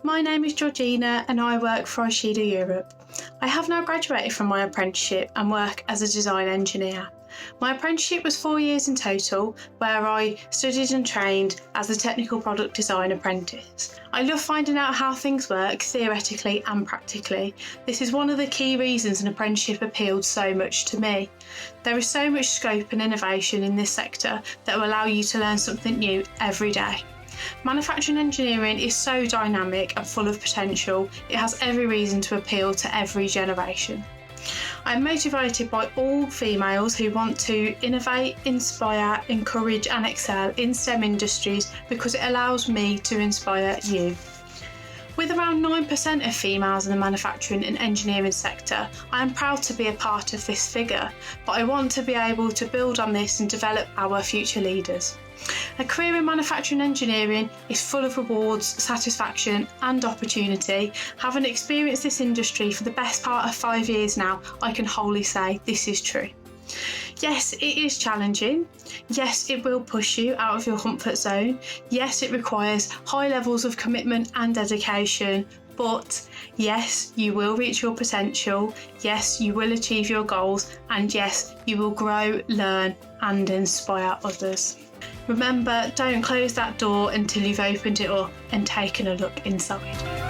My name is Georgina and I work for Ishida Europe. I have now graduated from my apprenticeship and work as a design engineer. My apprenticeship was 4 years in total, where I studied and trained as a technical product design apprentice. I love finding out how things work theoretically and practically. This is one of the key reasons an apprenticeship appealed so much to me. There is so much scope and innovation in this sector that will allow you to learn something new every day. Manufacturing engineering is so dynamic and full of potential, it has every reason to appeal to every generation. I am motivated by all females who want to innovate, inspire, encourage and excel in STEM industries because it allows me to inspire you. With around 9% of females in the manufacturing and engineering sector, I am proud to be a part of this figure, but I want to be able to build on this and develop our future leaders. A career in manufacturing engineering is full of rewards, satisfaction and opportunity. Having experienced this industry for the best part of 5 years now, I can wholly say this is true. Yes, it is challenging. Yes, it will push you out of your comfort zone. Yes, it requires high levels of commitment and dedication. But yes, you will reach your potential. Yes, you will achieve your goals. And yes, you will grow, learn and inspire others. Remember, don't close that door until you've opened it up and taken a look inside.